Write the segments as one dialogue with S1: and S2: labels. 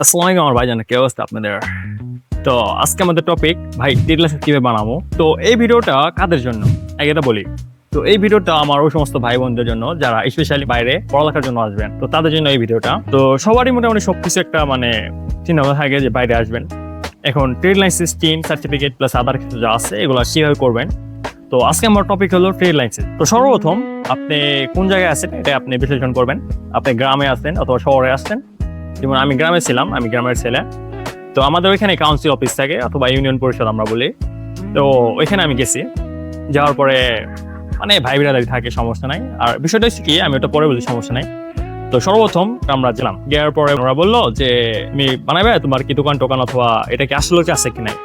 S1: আসসালামু আলাইকুম আমার ভাইজান, কি অবস্থা আপনাদের? তো আজকে আমাদের টপিক ভাই ট্রেড লাইসেন্স কিভাবে বানাবো। তো এই ভিডিওটা কাদের জন্য আগে এটা বলি। তো এই ভিডিওটা আমার ওই সমস্ত ভাই বোনদের জন্য যারা স্পেশালি বাইরে পড়ালেখার জন্য আসবেন, তো তাদের জন্য এই ভিডিওটা। তো সবারই মোটামুটি সবকিছু একটা চিন্তা ভাবনা থাকে যে বাইরে আসবেন। এখন trade licence, tin certificate plus আদার কিছু যা আছে এগুলো কিভাবে করবেন। তো আজকে আমার টপিক হলো ট্রেড লাইসেন্স। তো সর্বপ্রথম আপনি কোন জায়গায় আছেন এটা আপনি বিশ্লেষণ করবেন। আপনি গ্রামে আছেন অথবা শহরে আসছেন। যেমন আমি গ্রামে ছিলাম, আমি গ্রামের ছেলে। তো আমাদের ওইখানে কাউন্সিল অফিস থাকে অথবা ইউনিয়ন পরিষদ আমরা বলি। তো ওইখানে আমি গেছি, যাওয়ার পরে ভাই বিরাদারি থাকে, সমস্যা নাই। আর বিষয়টা হচ্ছে কি, আমি ওটা পরে বলি, সমস্যা নাই। তো সর্বপ্রথম আমরা গেলাম, যাওয়ার পরে ওরা বললো যে তুমি বানাবে, তোমার কি দোকান টোকান অথবা এটা কি আসলে আছে কি নাই।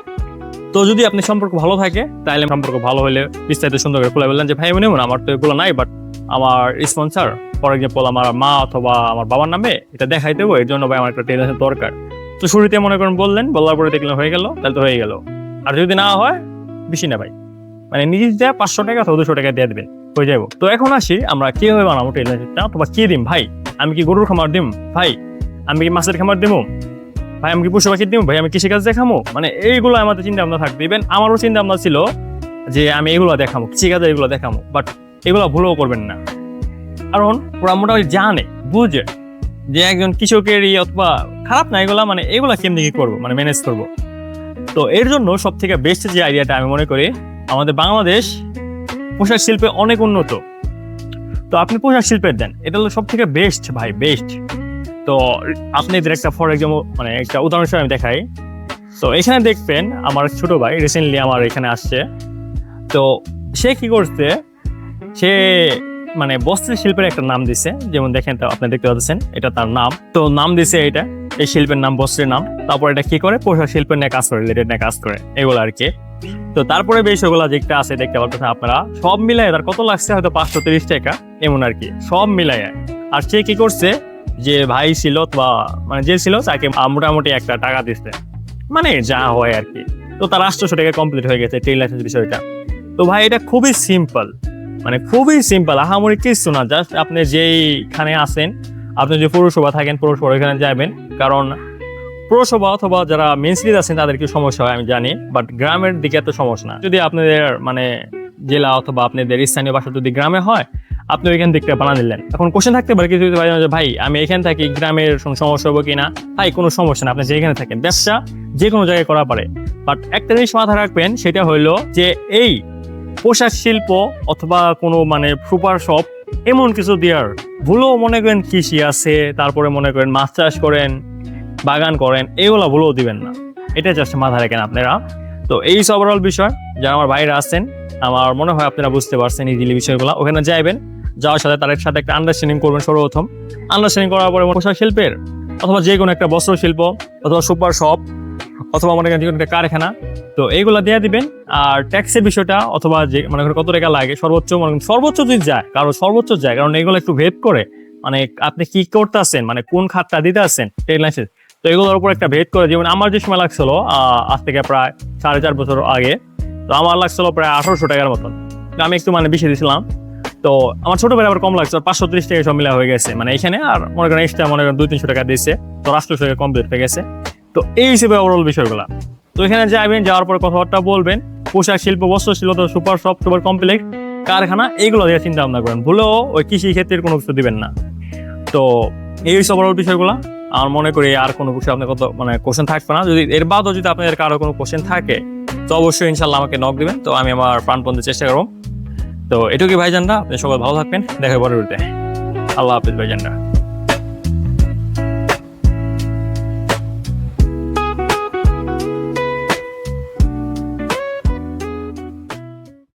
S1: তো যদি আপনি সম্পর্ক ভালো থাকে তাহলে সম্পর্ক ভালো হলে বিস্তারিত সুন্দর করে খুলে বললেন যে ভাই মনে আমার তো এগুলো নাই, বাট আমার স্পন্সর ফর এক্সাম্পল আমার মা অথবা আমার বাবার নামে এটা দেখাই দেবো, এর জন্য ভাই আমার একটা ট্রেড লাইসেন্স দরকার। তো শুরুতে মনে করেন বললেন, বলার পরে দেখলেন হয়ে গেল, তাহলে তো হয়ে গেল। আর যদি না হয় বেশি না ভাই, নিজে দেয়া 500 টাকা অথবা 200 টাকা দিয়ে দেবেন, হয়ে যাবো। তো এখন আসি আমরা কিভাবে বানাবো ট্রেড লাইসেন্সটা, অথবা কি দিম ভাই। আমি কি গরুর খামার দিম ভাই, আমি কি মাছের খামার দিবো ভাই, আমি কি পশু পাখি দিব ভাই, আমি কৃষিকাজ দেখামো, এইগুলো আমাদের চিন্তা ভাবনা থাকবে। ইভেন আমারও চিন্তা ভাবনা ছিল যে আমি এগুলো দেখাবো, কৃষিকাজে এগুলো দেখামো, বাট এগুলো ভুলও করবেন না। কারণ ওরা মোটামুটি জানে বুঝে যে একজন কৃষকেরই অথবা খারাপ না এগুলা, এগুলা কেমনি কি করবো, ম্যানেজ করবো। তো এর জন্য সব থেকে বেস্ট যে আইডিয়াটা আমি মনে করি, আমাদের বাংলাদেশ পোশাক শিল্পে অনেক উন্নত। তো আপনি পোশাক শিল্পের দেন, এটা হলো সব থেকে বেস্ট ভাই, বেস্ট। তো আপনি একটা ফর এক্সাম্পল একটা উদাহরণ হিসেবে আমি দেখাই। তো এখানে দেখবেন আমার ছোট ভাই রিসেন্টলি আমার এখানে আসছে। তো সে কি করছে, সে বস্ত্র শিল্পের একটা নাম দিছে। যেমন দেখেন, তো আপনি দেখতে পাচ্ছেন এটা তার নাম। তো নাম দিছে এটা, এই শিল্পের নাম, বস্ত্রের নাম। তারপর এটা কি করে, পোশাক শিল্পের নিয়ে কাজ করে, রিলেটেড নিয়ে কাজ করে, এগুলো আর কি। তো তারপরে বেশ ওগুলা যেটা আছে দেখতে পাচ্ছেন আপনারা, সব মিলাই তার কত লাগছে, হয়তো 530 টাকা এমন আর কি, সব মিলাই। আর সে কি করছে, যে ভাই ছিল বা যে ছিল তাকে মোটামুটি একটা টাকা দিচ্ছে, যা হয় আর কি। তো তার 800 টাকা কমপ্লিট হয়ে গেছে ট্রেড লাইসেন্স বিষয়টা। তো ভাই এটা খুবই সিম্পল, খুবই সিম্পল, আহামরি কিছু না। জাস্ট আপনি যেইখানে আছেন, আপনি যে পৌরসভা থাকেন, পৌরসভা ওইখানে যাবেন। কারণ পৌরসভা অথবা যারা মেন সিটিতে আছেন তাদের কি সমস্যা হয় আমি জানি, বাট গ্রামের দিকে এত সমস্যা না। যদি আপনাদের জেলা অথবা আপনাদের স্থানীয় বাসা যদি গ্রামে হয়, আপনি ওইখান থেকে বানা নিলেন। এখন কোশ্চেন থাকতে পারে কিছু ভাই আমি এখানে থাকি, গ্রামের সমস্যা হবো কিনা। ভাই কোনো সমস্যা না, আপনি যেখানে থাকেন, ব্যবসা যে কোনো জায়গায় করা পারে। বাট একটা জিনিস মাথায় রাখবেন, সেটা হইলো যে এই পোশাক শিল্প অথবা কোনো সুপার শপ এমন কিছু দেওয়ার ভুলও মনে করেন কৃষি আছে, তারপরে মনে করেন মাছ চাষ করেন, বাগান করেন, এগুলো ভুলও দিবেন না। এটা জাস্ট মাথায় রাখেন আপনারা। তো এই ওভারঅল বিষয়, যারা আমার বাইরে আছেন, আমার মনে হয় আপনারা বুঝতে পারছেন ইজিলি বিষয়গুলো। ওখানে যাইবেন, যাওয়ার সাথে তাদের সাথে একটা আন্ডারস্ট্যান্ডিং করবেন। সর্বপ্রথম আন্ডারস্ট্যান্ডিং করার পরে পোশাক শিল্পের অথবা যে কোনো একটা বস্ত্র শিল্প অথবা সুপার শপ অথবা যে কোনো একটা কারখানা, তো এইগুলা দিয়ে দিবেন। আর ট্যাক্সের বিষয়টা অথবা যে কত টাকা লাগে সর্বোচ্চ যদি যায়, কারণ সর্বোচ্চ যায়, কারণ এগুলো একটু ভেদ করে আপনি কি করতে আছেন, কোন খাতটা দিতে আছেন ট্রেড লাইসেন্স। তো এগুলোর উপর একটা ভেদ করে, যেমন আমার যে সময় লাগছিল আজ থেকে প্রায় 4.5 বছর আগে, তো আমার লাগছিল প্রায় 1800 টাকার মতন। আমি একটু বেশি দিয়েছিলাম। তো আমার ছোট ভাই আবার কম লাগছে, 530 টাকা সব মিলা হয়ে গেছে এখানে। আর এক্সট্রা 200-300 টাকা দিয়েছে, তো 800 টাকা কমপ্লিট হয়ে গেছে। তো এই হিসেবে ওভারঅল বিষয়গুলো। তো এখানে যাবেন, যাওয়ার পরে কথাবার্তা বলবেন, পোশাক শিল্প, বস্ত্র শিল্প, সুপার শপ, সুপার কমপ্লেক্স, কারখানা, এইগুলো দিয়ে চিন্তা ভাবনা করেন। ভুলেও ওই কৃষি ক্ষেত্রের কোনো কিছু দিবেন না। তো এই ওভারঅল বিষয়গুলো আমার মনে করি। আর কোনো বিষয় আপনার কত কোশ্চেন থাকবে না। যদি এর বাদও যদি আপনাদের কারো কোনো কোশ্চেন থাকে, তো অবশ্যই ইনশাল্লাহ আমাকে নক দিবেন। তো আমি আমার প্রাণপণে চেষ্টা করব। তো এটুকুই ভাইজানরা, আপনি সবাই ভালো থাকবেন, দেখা পরবর্তীতে। আল্লাহ হাফিজ ভাইজানরা।